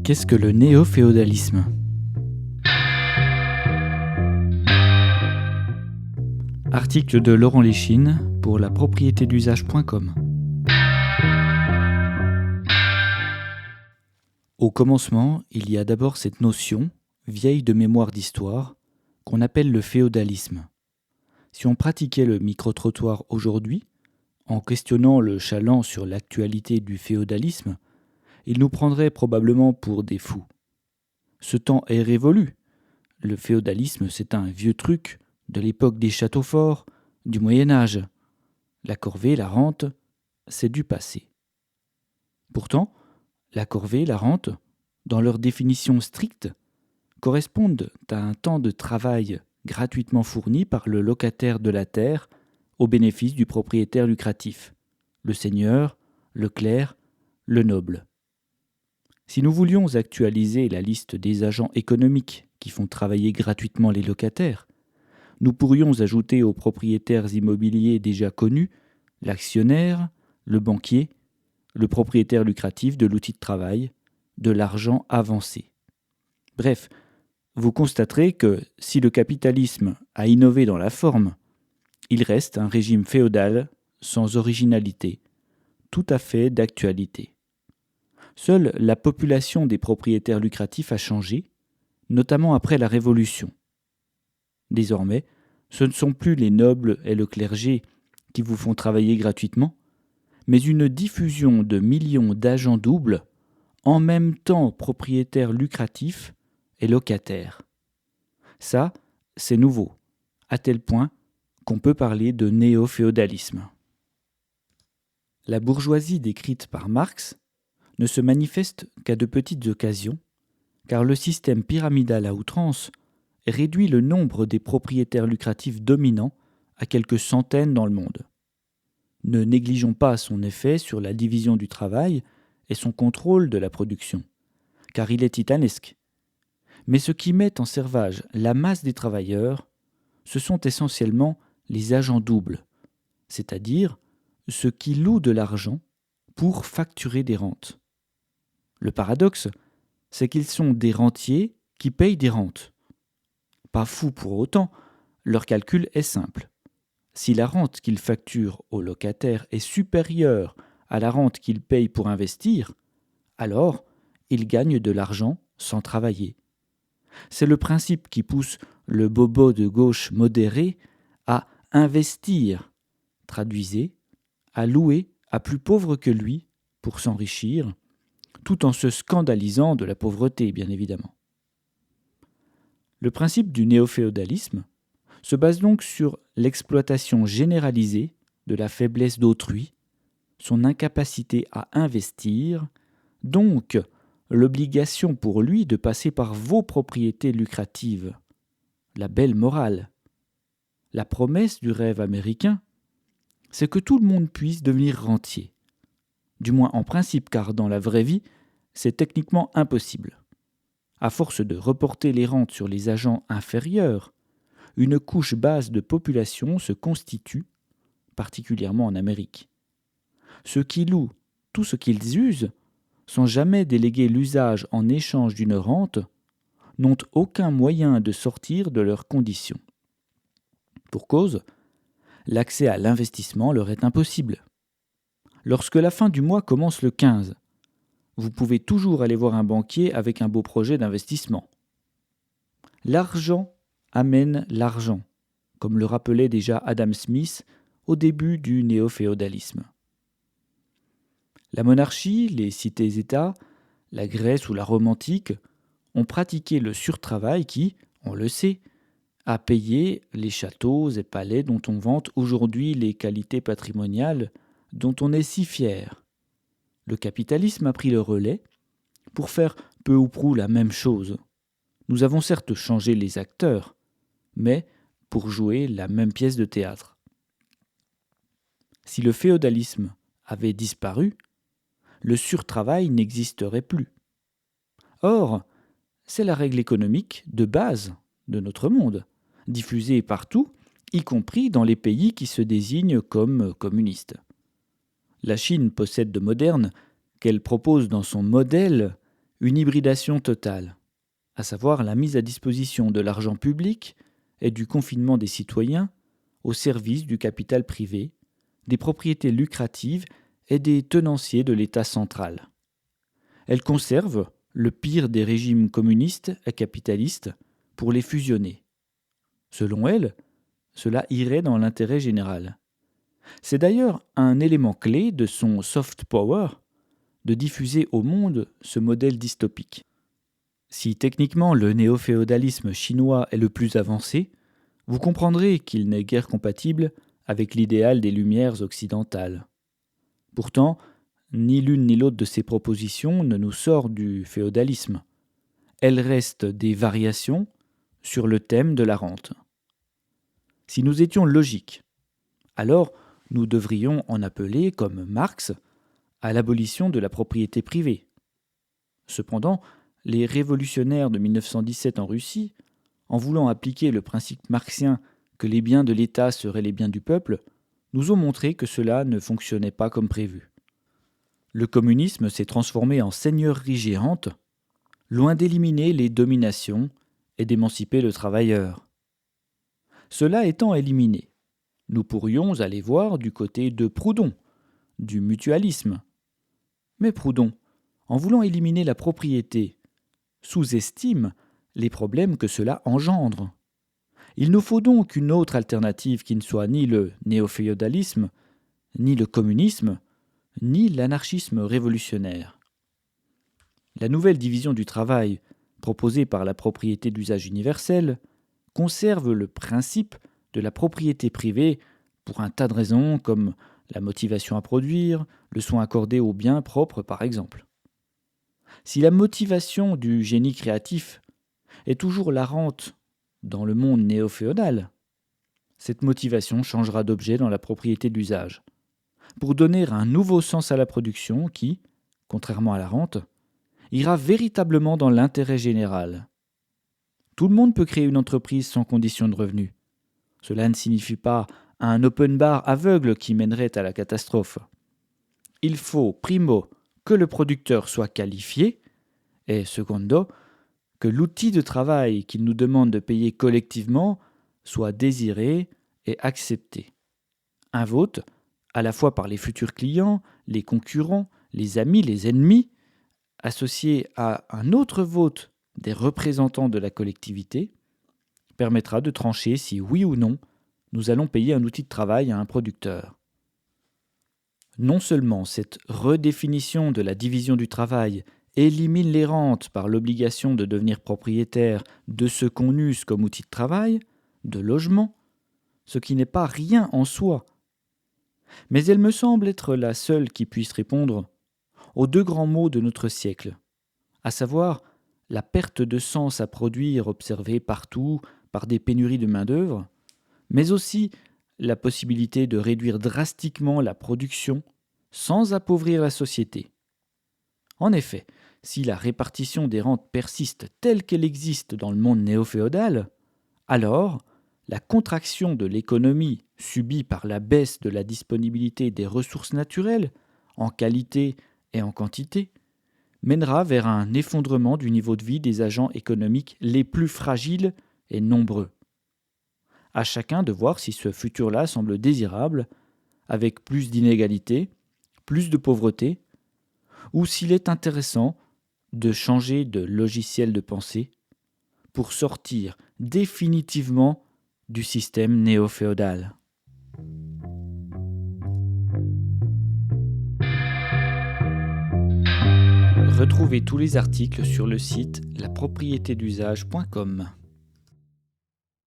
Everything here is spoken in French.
Qu'est-ce que le néo-féodalisme ? Article de Laurent Léchine pour la propriété-d'usage.com. Au commencement, il y a d'abord cette notion, vieille de mémoire d'histoire, qu'on appelle le féodalisme. Si on pratiquait le micro-trottoir aujourd'hui, en questionnant le chaland sur l'actualité du féodalisme, il nous prendrait probablement pour des fous. Ce temps est révolu. Le féodalisme, c'est un vieux truc de l'époque des châteaux forts, du Moyen-Âge. La corvée, la rente, c'est du passé. Pourtant, la corvée, la rente, dans leur définition stricte, correspondent à un temps de travail gratuitement fourni par le locataire de la terre au bénéfice du propriétaire lucratif, le seigneur, le clerc, le noble. Si nous voulions actualiser la liste des agents économiques qui font travailler gratuitement les locataires, nous pourrions ajouter aux propriétaires immobiliers déjà connus l'actionnaire, le banquier, le propriétaire lucratif de l'outil de travail, de l'argent avancé. Bref, vous constaterez que si le capitalisme a innové dans la forme, il reste un régime féodal sans originalité, tout à fait d'actualité. Seule la population des propriétaires lucratifs a changé, notamment après la Révolution. Désormais, ce ne sont plus les nobles et le clergé qui vous font travailler gratuitement, mais une diffusion de millions d'agents doubles, en même temps propriétaires lucratifs et locataires. Ça, c'est nouveau, à tel point qu'on peut parler de néo-féodalisme. La bourgeoisie décrite par Marx ne se manifeste qu'à de petites occasions, car le système pyramidal à outrance réduit le nombre des propriétaires lucratifs dominants à quelques centaines dans le monde. Ne négligeons pas son effet sur la division du travail et son contrôle de la production, car il est titanesque. Mais ce qui met en servage la masse des travailleurs, ce sont essentiellement les agents doubles, c'est-à-dire ceux qui louent de l'argent pour facturer des rentes. Le paradoxe, c'est qu'ils sont des rentiers qui payent des rentes. Pas fous pour autant, leur calcul est simple. Si la rente qu'ils facturent aux locataires est supérieure à la rente qu'ils payent pour investir, alors ils gagnent de l'argent sans travailler. C'est le principe qui pousse le bobo de gauche modéré à investir, traduisez, à louer à plus pauvre que lui pour s'enrichir, tout en se scandalisant de la pauvreté, bien évidemment. Le principe du néo-féodalisme se base donc sur l'exploitation généralisée de la faiblesse d'autrui, son incapacité à investir, donc l'obligation pour lui de passer par vos propriétés lucratives, la belle morale. La promesse du rêve américain, c'est que tout le monde puisse devenir rentier. Du moins en principe, car dans la vraie vie, c'est techniquement impossible. À force de reporter les rentes sur les agents inférieurs, une couche basse de population se constitue, particulièrement en Amérique. Ceux qui louent tout ce qu'ils usent, sans jamais déléguer l'usage en échange d'une rente, n'ont aucun moyen de sortir de leurs conditions. Pour cause, l'accès à l'investissement leur est impossible. Lorsque la fin du mois commence le 15, vous pouvez toujours aller voir un banquier avec un beau projet d'investissement. L'argent amène l'argent, comme le rappelait déjà Adam Smith au début du néo-féodalisme. La monarchie, les cités-États, la Grèce ou la Rome antique ont pratiqué le surtravail qui, on le sait, a payé les châteaux et palais dont on vante aujourd'hui les qualités patrimoniales dont on est si fier. Le capitalisme a pris le relais pour faire peu ou prou la même chose. Nous avons certes changé les acteurs, mais pour jouer la même pièce de théâtre. Si le féodalisme avait disparu, le surtravail n'existerait plus. Or, c'est la règle économique de base de notre monde, diffusée partout, y compris dans les pays qui se désignent comme communistes. La Chine possède de moderne qu'elle propose dans son modèle une hybridation totale, à savoir la mise à disposition de l'argent public et du confinement des citoyens au service du capital privé, des propriétés lucratives et des tenanciers de l'État central. Elle conserve le pire des régimes communistes et capitalistes pour les fusionner. Selon elle, cela irait dans l'intérêt général. C'est d'ailleurs un élément clé de son soft power de diffuser au monde ce modèle dystopique. Si techniquement le néo-féodalisme chinois est le plus avancé, vous comprendrez qu'il n'est guère compatible avec l'idéal des Lumières occidentales. Pourtant, ni l'une ni l'autre de ces propositions ne nous sort du féodalisme. Elles restent des variations sur le thème de la rente. Si nous étions logiques, alors nous devrions en appeler, comme Marx, à l'abolition de la propriété privée. Cependant, les révolutionnaires de 1917 en Russie, en voulant appliquer le principe marxien que les biens de l'État seraient les biens du peuple, nous ont montré que cela ne fonctionnait pas comme prévu. Le communisme s'est transformé en seigneurie géante, loin d'éliminer les dominations et d'émanciper le travailleur. Cela étant éliminé, nous pourrions aller voir du côté de Proudhon, du mutualisme. Mais Proudhon, en voulant éliminer la propriété, sous-estime les problèmes que cela engendre. Il nous faut donc une autre alternative qui ne soit ni le néo-féodalisme, ni le communisme, ni l'anarchisme révolutionnaire. La nouvelle division du travail, proposée par la propriété d'usage universel, conserve le principe de la propriété privée pour un tas de raisons comme la motivation à produire, le soin accordé aux biens propres par exemple. Si la motivation du génie créatif est toujours la rente dans le monde néo-féodal, cette motivation changera d'objet dans la propriété d'usage, pour donner un nouveau sens à la production qui, contrairement à la rente, ira véritablement dans l'intérêt général. Tout le monde peut créer une entreprise sans condition de revenu. Cela ne signifie pas un open bar aveugle qui mènerait à la catastrophe. Il faut, primo, que le producteur soit qualifié, et secondo, que l'outil de travail qu'il nous demande de payer collectivement soit désiré et accepté. Un vote, à la fois par les futurs clients, les concurrents, les amis, les ennemis, associé à un autre vote des représentants de la collectivité, permettra de trancher si oui ou non nous allons payer un outil de travail à un producteur. Non seulement cette redéfinition de la division du travail élimine les rentes par l'obligation de devenir propriétaire de ce qu'on use comme outil de travail, de logement, ce qui n'est pas rien en soi, mais elle me semble être la seule qui puisse répondre aux deux grands maux de notre siècle, à savoir la perte de sens à produire observée partout par des pénuries de main-d'œuvre, mais aussi la possibilité de réduire drastiquement la production sans appauvrir la société. En effet, si la répartition des rentes persiste telle qu'elle existe dans le monde néo-féodal, alors la contraction de l'économie subie par la baisse de la disponibilité des ressources naturelles, en qualité et en quantité, mènera vers un effondrement du niveau de vie des agents économiques les plus fragiles et nombreux. À chacun de voir si ce futur-là semble désirable, avec plus d'inégalités, plus de pauvreté, ou s'il est intéressant de changer de logiciel de pensée pour sortir définitivement du système néo-féodal. Retrouvez tous les articles sur le site lapropriétédusage.com.